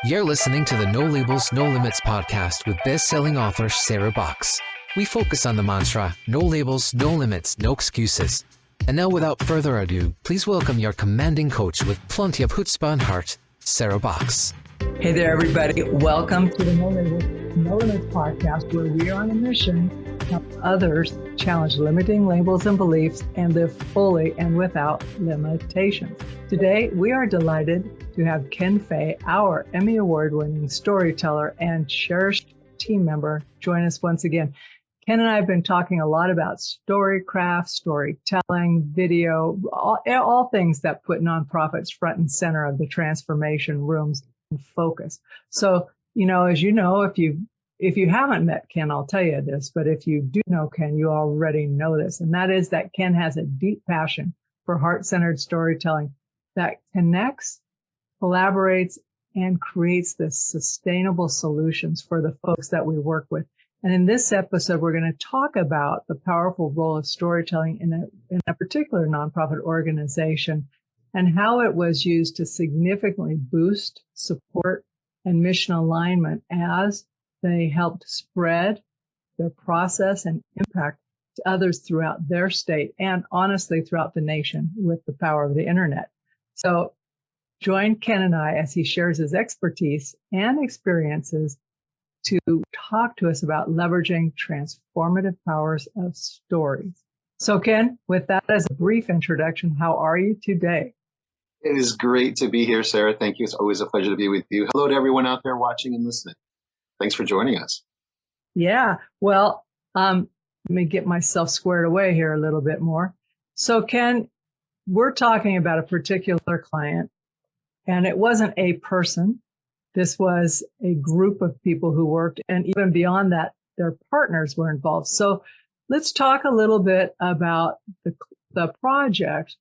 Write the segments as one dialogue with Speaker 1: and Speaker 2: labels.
Speaker 1: You're listening to the No Labels, No Limits podcast with best-selling author Sarah Box. We focus on the mantra, no labels, no limits, no excuses. And now without further ado, please welcome your commanding coach with plenty of chutzpah and heart, Sarah Box.
Speaker 2: Hey there, everybody. Welcome to the No Labels, No Limits podcast, where we are on a mission to help others challenge limiting labels and beliefs and live fully and without limitations. Today, we are delighted to have Ken Fay, our Emmy Award-winning storyteller and cherished team member, join us once again. Ken and I have been talking a lot about storycraft, storytelling, video, all things that put nonprofits front and center of the transformation rooms and focus. So, as you know, if you haven't met Ken, I'll tell you this, but if you do know Ken, you already know this, and that is that Ken has a deep passion for heart-centered storytelling that connects, collaborates, and creates the sustainable solutions for the folks that we work with. And in this episode, we're going to talk about the powerful role of storytelling in a particular nonprofit organization and how it was used to significantly boost, support, and mission alignment as they helped spread their process and impact to others throughout their state and honestly throughout the nation with the power of the internet. So join Ken and I as he shares his expertise and experiences to talk to us about leveraging transformative powers of stories. So Ken, with that as a brief introduction, how are you today?
Speaker 3: It is great to be here, Sarah. Thank you. It's always a pleasure to be with you. Hello to everyone out there watching and listening. Thanks for joining us.
Speaker 2: Yeah, well, let me get myself squared away here a little bit more. So Ken, we're talking about a particular client, and it wasn't a person. This was a group of people who worked, and even beyond that, their partners were involved. So let's talk a little bit about the project.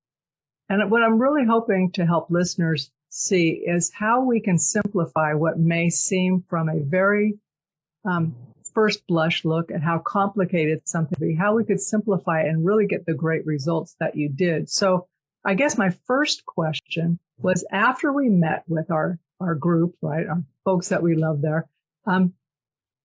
Speaker 2: And what I'm really hoping to help listeners see is how we can simplify what may seem from a very first blush look at how complicated something can be, how we could simplify and really get the great results that you did. So I guess my first question was, after we met with our group, right, our folks that we love there,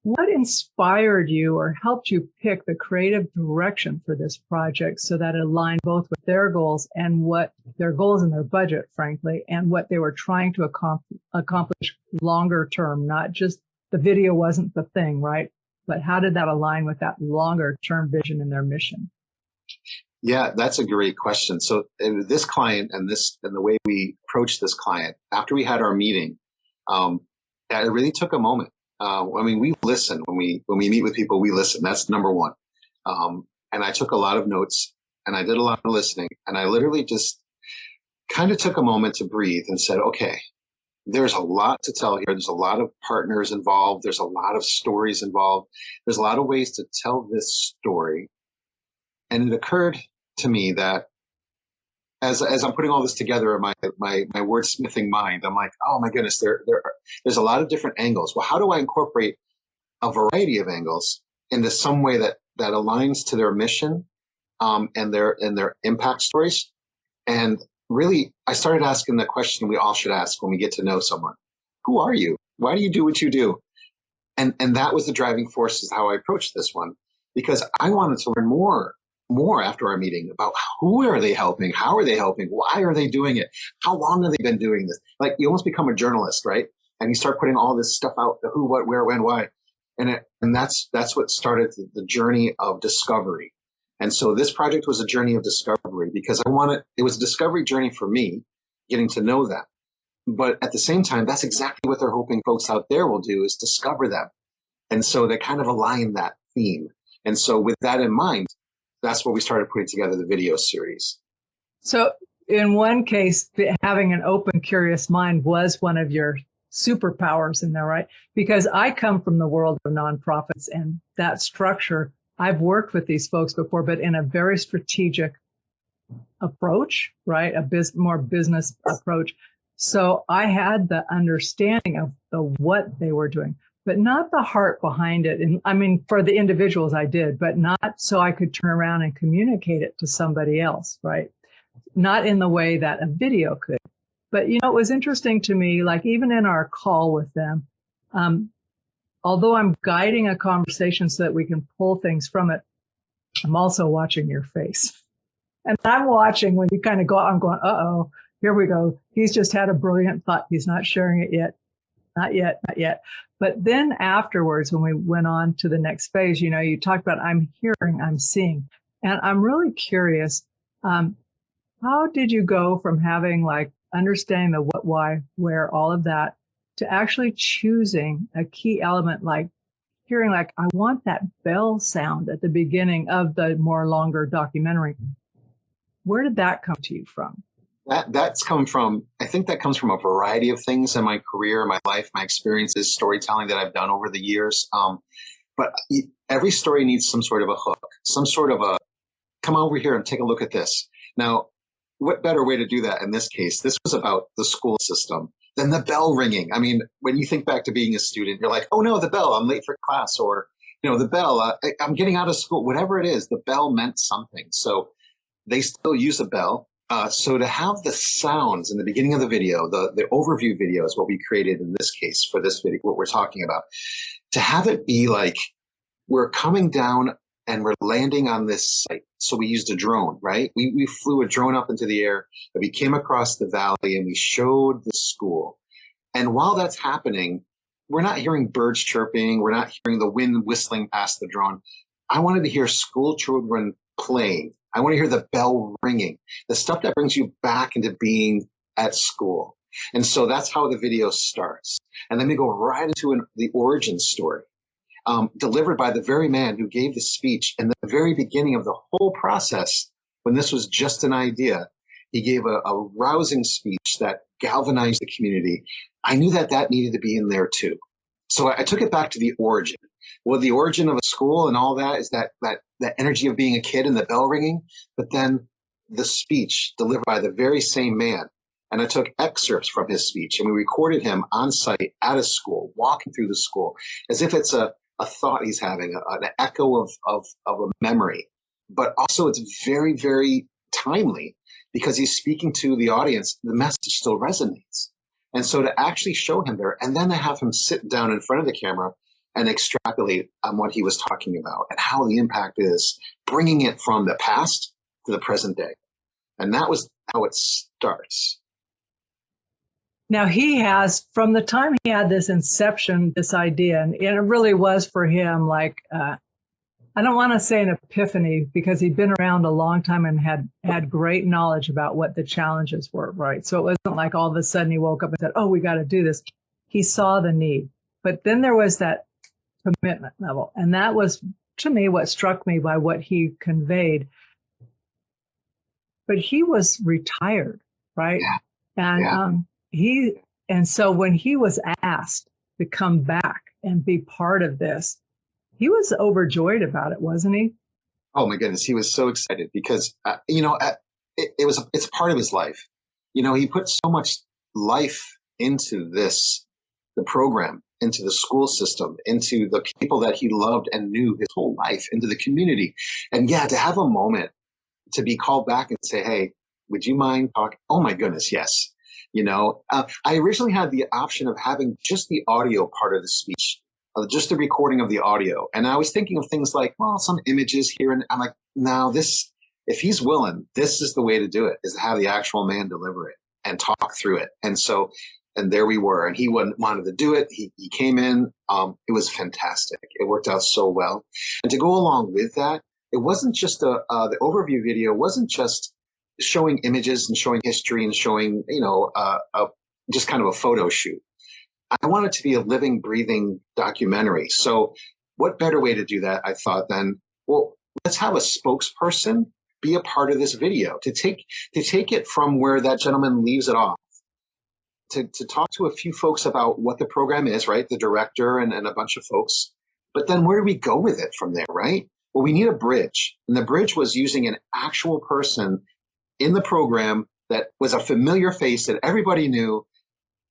Speaker 2: what inspired you or helped you pick the creative direction for this project so that it aligned both with their goals and what their goals and their budget, frankly, and what they were trying to accomplish longer term? Not just the video wasn't the thing, right? But how did that align with that longer term vision and their mission?
Speaker 3: Yeah, that's a great question. So this client and the way we approached this client after we had our meeting, it really took a moment. We listen when we meet with people. We listen. That's number one. And I took a lot of notes and I did a lot of listening. And I literally just kind of took a moment to breathe and said, okay, there's a lot to tell here. There's a lot of partners involved. There's a lot of stories involved. There's a lot of ways to tell this story. And it occurred to me that as I'm putting all this together in my wordsmithing mind, I'm like, oh my goodness, there's a lot of different angles. Well, how do I incorporate a variety of angles into some way that aligns to their mission and their impact stories? And really, I started asking the question we all should ask when we get to know someone. Who are you? Why do you do what you do? And that was the driving force is how I approached this one, because I wanted to learn more after our meeting about who are they helping? How are they helping? Why are they doing it? How long have they been doing this? Like, you almost become a journalist, right? And you start putting all this stuff out, the who, what, where, when, why. And that's what started the journey of discovery. And so this project was a journey of discovery because it was a discovery journey for me, getting to know them. But at the same time, that's exactly what they're hoping folks out there will do, is discover them. And so they kind of align that theme. And so with that in mind, that's where we started putting together the video series.
Speaker 2: So in one case, having an open, curious mind was one of your superpowers in there, right? Because I come from the world of nonprofits and that structure. I've worked with these folks before, but in a very strategic approach, right? More business approach. So I had the understanding of what they were doing, but not the heart behind it. And I mean, for the individuals I did, but not so I could turn around and communicate it to somebody else, right? Not in the way that a video could. But, it was interesting to me, like even in our call with them, although I'm guiding a conversation so that we can pull things from it, I'm also watching your face. And I'm watching when you kind of go, I'm going, uh-oh, here we go. He's just had a brilliant thought. He's not sharing it yet. Not yet, not yet. But then afterwards, when we went on to the next phase, you talked about I'm hearing, I'm seeing. And I'm really curious, how did you go from having like understanding the what, why, where, all of that, to actually choosing a key element like hearing like, I want that bell sound at the beginning of the more longer documentary? Where did that come to you from?
Speaker 3: That's come from, I think that comes from a variety of things in my career, my life, my experiences, storytelling that I've done over the years. But every story needs some sort of a hook, some sort of a, come over here and take a look at this. Now, what better way to do that in this case? This was about the school system, then the bell ringing. I mean, when you think back to being a student, you're like, oh no, the bell, I'm late for class, or, the bell, I'm getting out of school, whatever it is, the bell meant something. So they still use a bell. So to have the sounds in the beginning of the video, the overview video is what we created in this case for this video, what we're talking about, to have it be like we're coming down and we're landing on this site. So we used a drone, right? We flew a drone up into the air, and we came across the valley and we showed the school. And while that's happening, we're not hearing birds chirping. We're not hearing the wind whistling past the drone. I wanted to hear school children playing. I want to hear the bell ringing, the stuff that brings you back into being at school. And so that's how the video starts. And then we go right into the origin story, delivered by the very man who gave the speech in the very beginning of the whole process, when this was just an idea. He gave a rousing speech that galvanized the community. I knew that needed to be in there too. So I took it back to the origin. Well, the origin of a school and all that is that energy of being a kid and the bell ringing, but then the speech delivered by the very same man. And I took excerpts from his speech and we recorded him on site at a school, walking through the school, as if it's a thought he's having, an echo of a memory. But also it's very, very timely because he's speaking to the audience. The message still resonates. And so to actually show him there, and then to have him sit down in front of the camera and extrapolate on what he was talking about and how the impact is, bringing it from the past to the present day. And that was how it starts.
Speaker 2: Now he has, from the time he had this inception, this idea, and it really was for him like, I don't want to say an epiphany because he'd been around a long time and had great knowledge about what the challenges were, right? So it wasn't like all of a sudden he woke up and said, oh, we got to do this. He saw the need. But then there was that commitment level. And that was, to me, what struck me by what he conveyed. But he was retired, right?
Speaker 3: Yeah.
Speaker 2: And and so when he was asked to come back and be part of this, he was overjoyed about it, wasn't he?
Speaker 3: Oh my goodness, he was so excited because it's part of his life. He put so much life into the program, into the school system, into the people that he loved and knew his whole life, into the community. And yeah, to have a moment to be called back and say, hey, would you mind talking? Oh my goodness, yes. I originally had the option of having just the audio part of the speech, just the recording of the audio. And I was thinking of things like, well, some images here. And I'm like, no, if he's willing, this is the way to do it, is to have the actual man deliver it and talk through it. And there we were. And he wanted to do it. He came in. It was fantastic. It worked out so well. And to go along with that, it wasn't just the overview video wasn't just showing images and showing history and showing, just kind of a photo shoot. I want it to be a living, breathing documentary. So what better way to do that, I thought, then, well, let's have a spokesperson be a part of this video, to take it from where that gentleman leaves it off, to talk to a few folks about what the program is, right? The director and a bunch of folks. But then where do we go with it from there, right? Well, we need a bridge. And the bridge was using an actual person in the program that was a familiar face that everybody knew,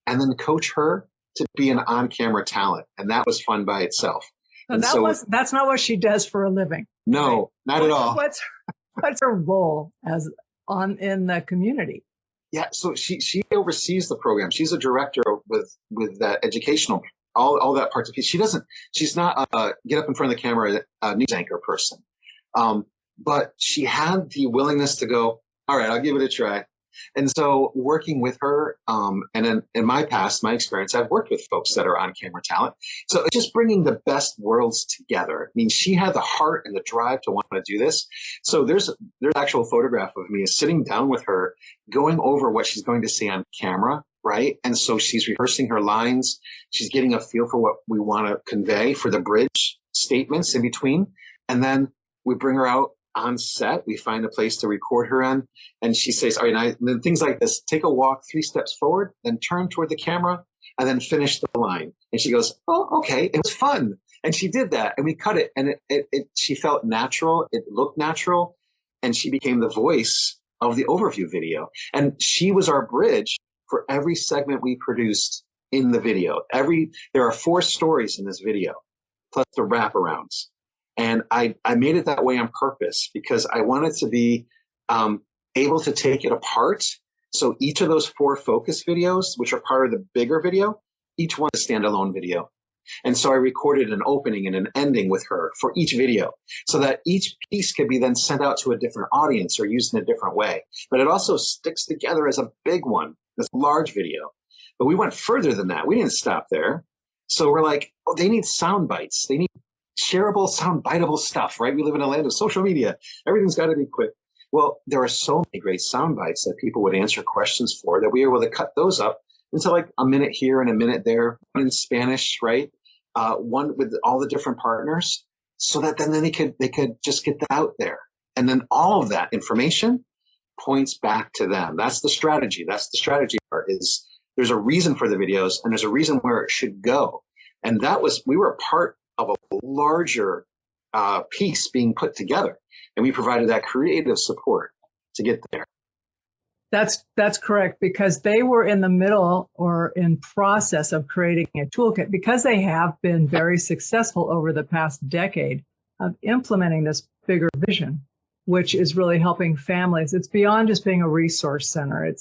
Speaker 3: and then coach her to be an on-camera talent. And that was fun by itself.
Speaker 2: That's not what she does for a living.
Speaker 3: No, right? Not at all.
Speaker 2: What's her role in the community?
Speaker 3: Yeah, so she oversees the program. She's a director with that educational all that participation. She's not a get up in front of the camera news anchor person. But she had the willingness to go, all right, I'll give it a try. And so working with her, and in my experience, I've worked with folks that are on camera talent. So it's just bringing the best worlds together. I mean, she had the heart and the drive to want to do this. So there's actual photograph of me sitting down with her, going over what she's going to say on camera, right? And so she's rehearsing her lines. She's getting a feel for what we want to convey for the bridge statements in between. And then we bring her out on set. We find a place to record her in, and she says, all right, and then things like this: take a walk 3 steps forward, then turn toward the camera, and then finish the line. And she goes, oh, okay, it was fun. And she did that, and we cut it, and she felt natural. It looked natural, and she became the voice of the overview video. And she was our bridge for every segment we produced in the video. There are 4 stories in this video, plus the wraparounds. And I made it that way on purpose because I wanted to be able to take it apart. So each of those 4 focus videos, which are part of the bigger video, each one is a standalone video. And so I recorded an opening and an ending with her for each video so that each piece could be then sent out to a different audience or used in a different way. But it also sticks together as a big one, this large video. But we went further than that. We didn't stop there. So we're like, oh, they need sound bites. They need shareable, sound biteable stuff, right? We live in a land of social media. Everything's got to be quick. Well, there are so many great sound bites that people would answer questions for that we were able to cut those up into like a minute here and a minute there, one in Spanish, right? One with all the different partners, so that then they could just get that out there. And then all of that information points back to them. That's the strategy. That's the strategy part is there's a reason for the videos and there's a reason where it should go. And we were a part of a larger piece being put together. And we provided that creative support to get there.
Speaker 2: That's correct, because they were in the middle or in process of creating a toolkit because they have been very successful over the past decade of implementing this bigger vision, which is really helping families. It's beyond just being a resource center.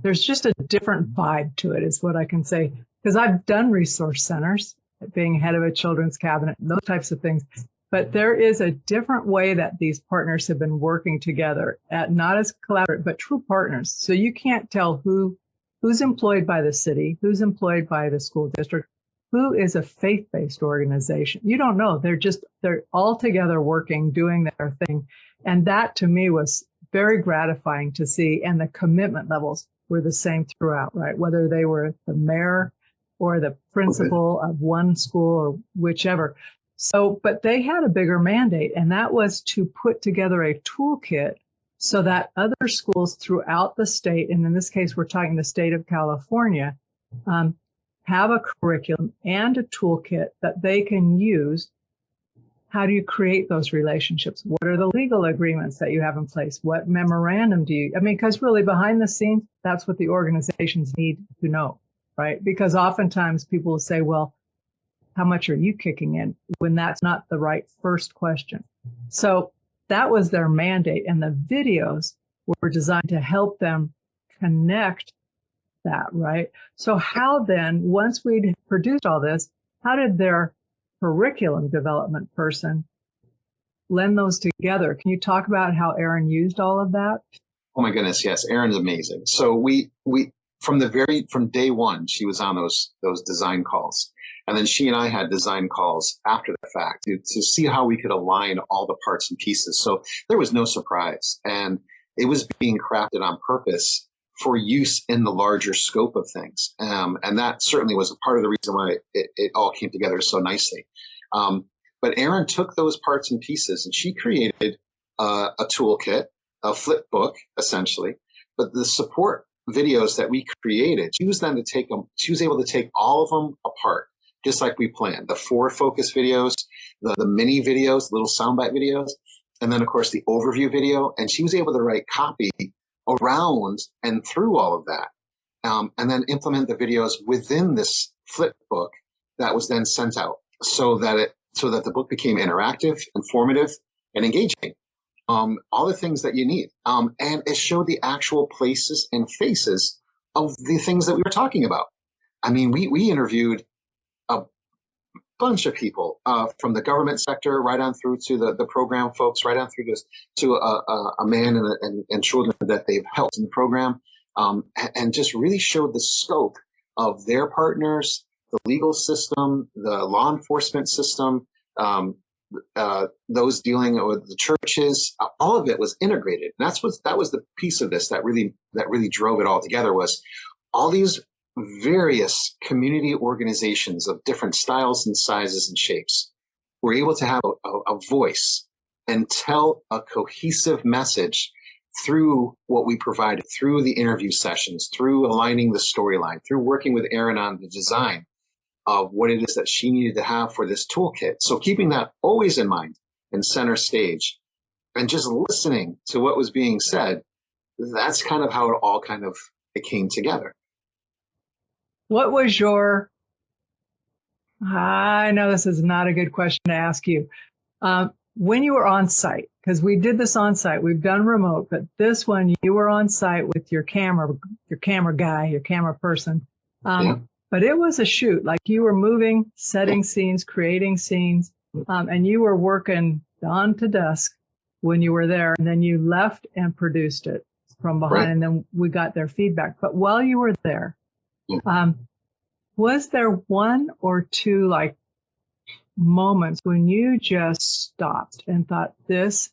Speaker 2: There's just a different vibe to it is what I can say, because I've done resource centers, being head of a children's cabinet, those types of things. But there is a different way that these partners have been working together, not as collaborative, but true partners. So you can't tell who's employed by the city, who's employed by the school district, who is a faith-based organization. You don't know. They're all together working, doing their thing. And that to me was very gratifying to see. And the commitment levels were the same throughout, right? Whether they were the mayor or the principal of one school or whichever. So, but they had a bigger mandate, and that was to put together a toolkit so that other schools throughout the state, and in this case, we're talking the state of California, have a curriculum and a toolkit that they can use. How do you create those relationships? What are the legal agreements that you have in place? What memorandum because really behind the scenes, that's what the organizations need to know. Right? Because oftentimes people will say, well, how much are you kicking in? When that's not the right first question. So that was their mandate. And the videos were designed to help them connect that, right? So how then, once we'd produced all this, how did their curriculum development person blend those together? Can you talk about how Erin used all of that?
Speaker 3: Oh my goodness, yes, Erin's amazing. So we from day one, she was on those design calls. And then she and I had design calls after the fact to see how we could align all the parts and pieces. So there was no surprise. And it was being crafted on purpose for use in the larger scope of things. And that certainly was a part of the reason why it all came together so nicely. But Erin took those parts and pieces and she created a toolkit, a flip book, essentially. But the support videos that we created, she was able to take all of them apart, just like we planned. The 4 focus videos, the mini videos, little soundbite videos, and then of course the overview video. And she was able to write copy around and through all of that, and then implement the videos within this flip book that was then sent out so that the book became interactive, informative, and engaging. all the things that you need. And it showed the actual places and faces of the things that we were talking about. I mean, we interviewed a bunch of people from the government sector right on through to the program folks, right on through to a man and children that they've helped in the program, and just really showed the scope of their partners, the legal system, the law enforcement system, those dealing with the churches. All of it was integrated. And that was the piece of this that really drove it all together, was all these various community organizations of different styles and sizes and shapes were able to have a voice and tell a cohesive message through what we provided, through the interview sessions, through aligning the storyline, through working with Erin on the design of what it is that she needed to have for this toolkit. So keeping that always in mind and center stage, and just listening to what was being said, that's kind of how it all it came together.
Speaker 2: What was your, I know this is not a good question to ask you. When you were on site, because we did this on site, we've done remote, but this one you were on site with your camera guy, your camera person. But it was a shoot, like you were moving, setting scenes, creating scenes, and you were working dawn to dusk when you were there, and then you left and produced it from behind, and then we got their feedback. But while you were there, was there one or two moments when you just stopped and thought, this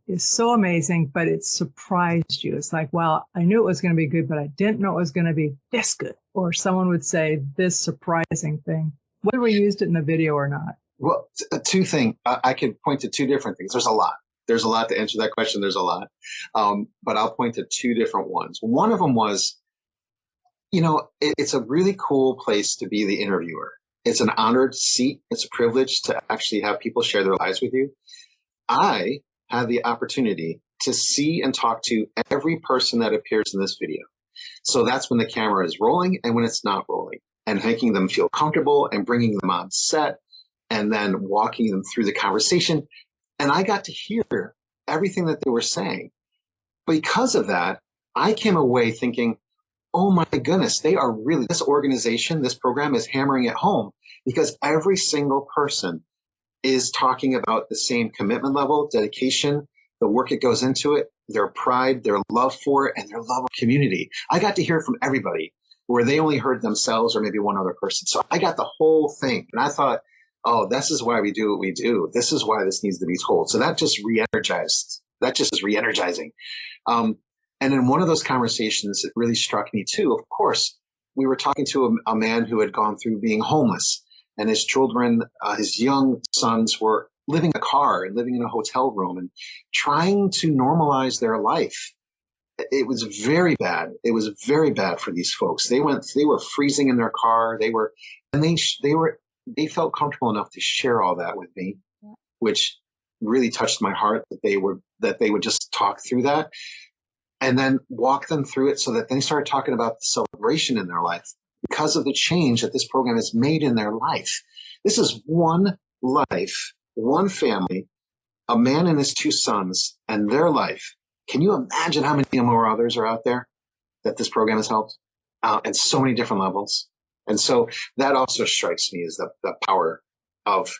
Speaker 2: is so amazing, but it surprised you? It's like, well, I knew it was going to be good, but I didn't know it was going to be this good. Or someone would say this surprising thing, whether we used it in the video or not.
Speaker 3: Well, two things. I could point to two different things. There's a lot. There's a lot to answer that question. There's a lot. But I'll point to two different ones. One of them was, it's a really cool place to be the interviewer. It's an honored seat. It's a privilege to actually have people share their lives with you. I had the opportunity to see and talk to every person that appears in this video. So that's when the camera is rolling and when it's not rolling, and making them feel comfortable and bringing them on set and then walking them through the conversation. And I got to hear everything that they were saying. Because of that, I came away thinking, oh my goodness, this organization, this program is hammering it home, because every single person is talking about the same commitment level, dedication, the work that goes into it, their pride, their love for it, and their love of community. I got to hear from everybody, where they only heard themselves or maybe one other person. So I got the whole thing. And I thought, oh, this is why we do what we do. This is why this needs to be told. So that just re-energized. That just is re-energizing. And in one of those conversations, it really struck me too. Of course, we were talking to a man who had gone through being homeless, and his children, his young sons, were living in a car and living in a hotel room and trying to normalize their life. It was very bad. It was very bad for these folks. They were freezing in their car. They felt comfortable enough to share all that with me, which really touched my heart, that they would just talk through that and then walk them through it, so that they started talking about the celebration in their life because of the change that this program has made in their life. This is one life, one family, a man and his two sons, and their life. Can you imagine how many more others are out there that this program has helped at so many different levels? And so that also strikes me as the power of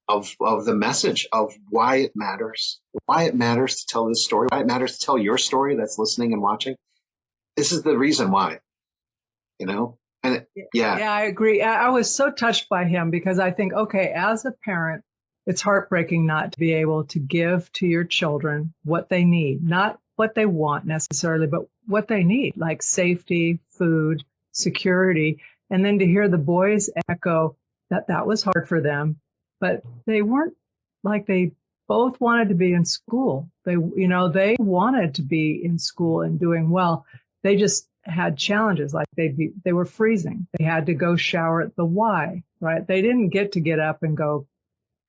Speaker 3: the message of why it matters to tell this story, why it matters to tell your story that's listening and watching. This is the reason why, And
Speaker 2: Yeah, I agree. I was so touched by him, because I think, okay, as a parent, it's heartbreaking not to be able to give to your children what they need, not what they want necessarily, but what they need, like safety, food, security. And then to hear the boys echo that was hard for them, but they weren't they both wanted to be in school. They wanted to be in school and doing well. They just had challenges, like they were freezing. They had to go shower at the Y, right? They didn't get up and go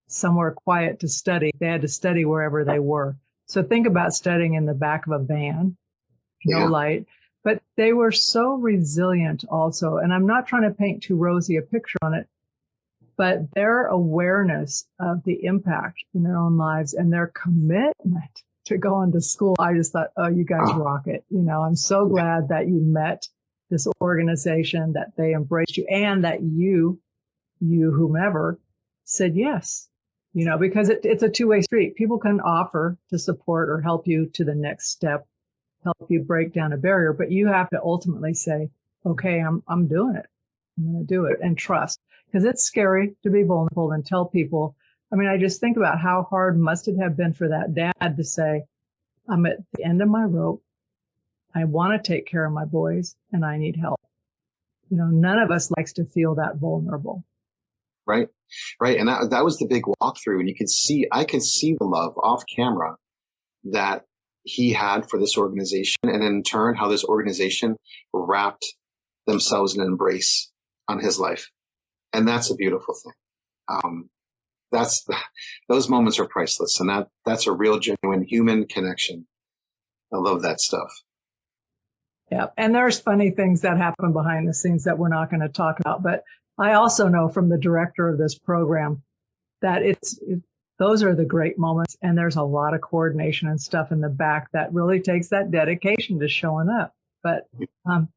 Speaker 2: somewhere quiet to study. They had to study wherever they were. So think about studying in the back of a van, no light. But they were so resilient also. And I'm not trying to paint too rosy a picture on it, but their awareness of the impact in their own lives and their commitment to go into school, I just thought, oh, you guys rock it. I'm so glad that you met this organization, that they embraced you, and that you whomever said yes, because it's a two-way street. People can offer to support or help you to the next step, help you break down a barrier, but you have to ultimately say, okay, I'm doing it. I'm going to do it, and trust, because it's scary to be vulnerable and tell people. I mean, I just think about how hard must it have been for that dad to say, I'm at the end of my rope. I want to take care of my boys and I need help. None of us likes to feel that vulnerable.
Speaker 3: Right. Right. And that was the big walkthrough. And I could see the love off camera that he had for this organization, and in turn, how this organization wrapped themselves in an embrace on his life. And that's a beautiful thing. Those moments are priceless. And that's a real, genuine human connection. I love that stuff.
Speaker 2: Yeah. And there's funny things that happen behind the scenes that we're not going to talk about. But I also know from the director of this program that those are the great moments. And there's a lot of coordination and stuff in the back that really takes that dedication to showing up. But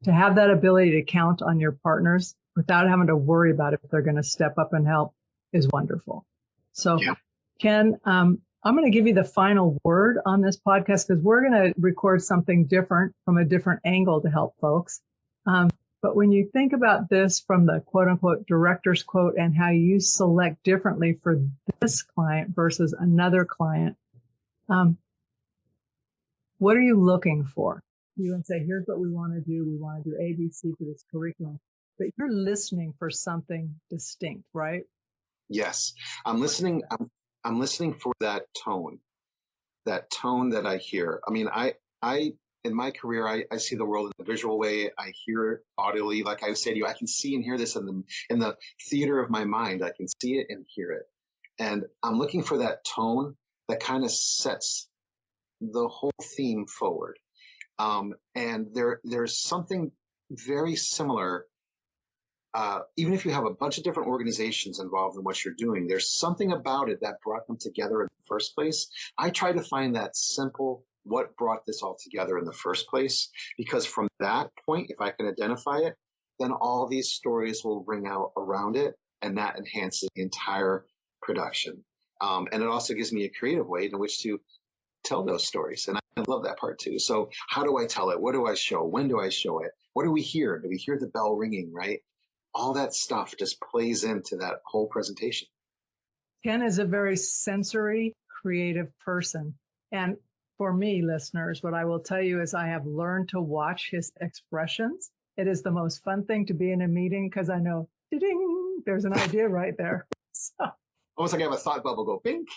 Speaker 2: to have that ability to count on your partners without having to worry about if they're going to step up and help is wonderful. So, yeah. Ken, I'm going to give you the final word on this podcast, because we're going to record something different from a different angle to help folks. But when you think about this from the quote unquote director's quote and how you select differently for this client versus another client, what are you looking for? You can say, here's what we want to do. We want to do A, B, C for this curriculum. But you're listening for something distinct, right?
Speaker 3: Yes. I'm listening for that tone that I hear. I mean, I in my career, I see the world in a visual way. I hear it audibly. Like I said to you, I can see and hear this in the theater of my mind. I can see it and hear it. And I'm looking for that tone that kind of sets the whole theme forward. And there's something very similar. Even if you have a bunch of different organizations involved in what you're doing, there's something about it that brought them together in the first place. I try to find that simple, what brought this all together in the first place, because from that point, if I can identify it, then all these stories will ring out around it, and that enhances the entire production. And it also gives me a creative way in which to tell those stories. And I love that part too. So how do I tell it? What do I show? When do I show it? What do we hear? Do we hear the bell ringing, right? All that stuff just plays into that whole presentation.
Speaker 2: Ken is a very sensory, creative person. And for me, listeners, what I will tell you is I have learned to watch his expressions. It is the most fun thing to be in a meeting, because I know, ding, there's an idea right there. So,
Speaker 3: almost like I have a thought bubble go pink.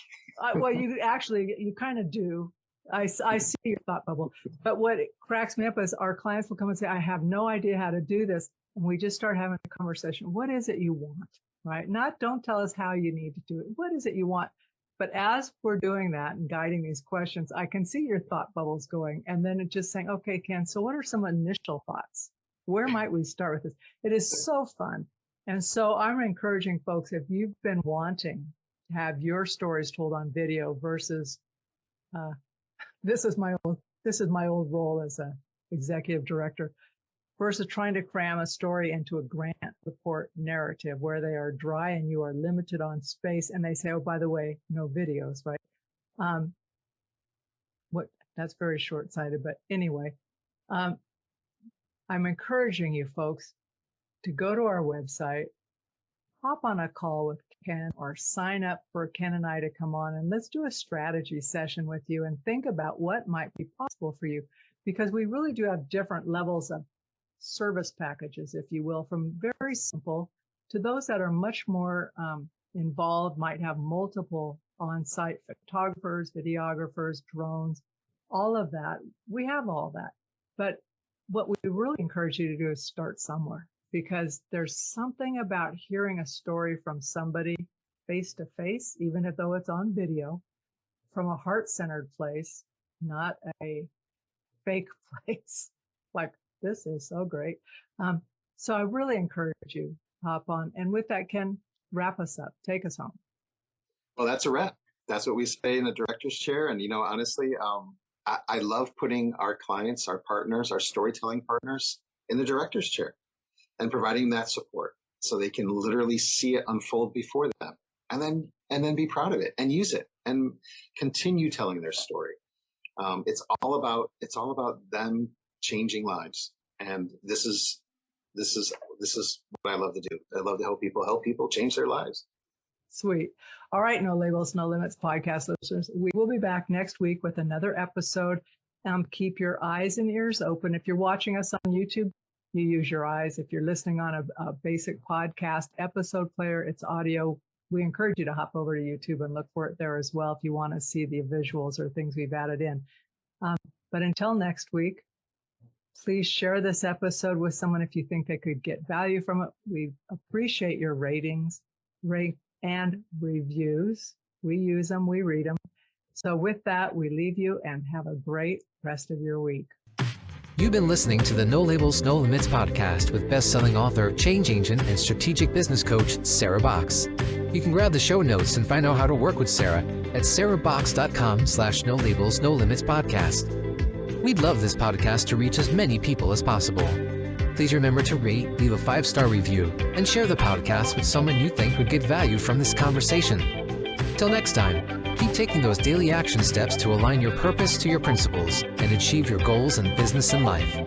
Speaker 2: Well, you kind of do. I see your thought bubble. But what cracks me up is our clients will come and say, I have no idea how to do this. And we just start having a conversation. What is it you want, right? Don't tell us how you need to do it. What is it you want? But as we're doing that and guiding these questions, I can see your thought bubbles going. And then it's just saying, okay, Ken, so what are some initial thoughts? Where might we start with this? It is so fun. And so I'm encouraging folks, if you've been wanting to have your stories told on video versus, this is my old role as a executive director, versus trying to cram a story into a grant report narrative where they are dry and you are limited on space, and they say, oh, by the way, no videos, right? That's very short-sighted, but anyway, I'm encouraging you folks to go to our website, hop on a call with Ken, or sign up for Ken and I to come on, and let's do a strategy session with you and think about what might be possible for you, because we really do have different levels of service packages, if you will, from very simple to those that are much more involved, might have multiple on-site photographers, videographers, drones, all of that. We have all that. But what we really encourage you to do is start somewhere, because there's something about hearing a story from somebody face to face, even though it's on video, from a heart-centered place, not a fake place. Like, this is so great. So I really encourage you, hop on. And with that, Ken, wrap us up. Take us home.
Speaker 3: Well, that's a wrap. That's what we say in a director's chair. And, honestly, I love putting our clients, our partners, our storytelling partners in the director's chair and providing that support so they can literally see it unfold before them and then be proud of it and use it and continue telling their story. It's all about them changing lives. And this is what I love to do. I love to help people change their lives.
Speaker 2: Sweet. All right, No Labels, No Limits podcast listeners. We will be back next week with another episode. Keep your eyes and ears open. If you're watching us on YouTube, you use your eyes. If you're listening on a basic podcast episode player, it's audio. We encourage you to hop over to YouTube and look for it there as well if you want to see the visuals or things we've added in. But until next week, please share this episode with someone if you think they could get value from it. We appreciate your ratings, rate, and reviews. We use them, we read them. So with that, we leave you and have a great rest of your week.
Speaker 1: You've been listening to the No Labels, No Limits podcast with best-selling author, change agent, and strategic business coach, Sarah Box. You can grab the show notes and find out how to work with Sarah at sarahbox.com/No Labels, No Limits podcast. We'd love this podcast to reach as many people as possible. Please remember to rate, leave a 5-star review, and share the podcast with someone you think would get value from this conversation. Till next time, keep taking those daily action steps to align your purpose to your principles and achieve your goals in business and life.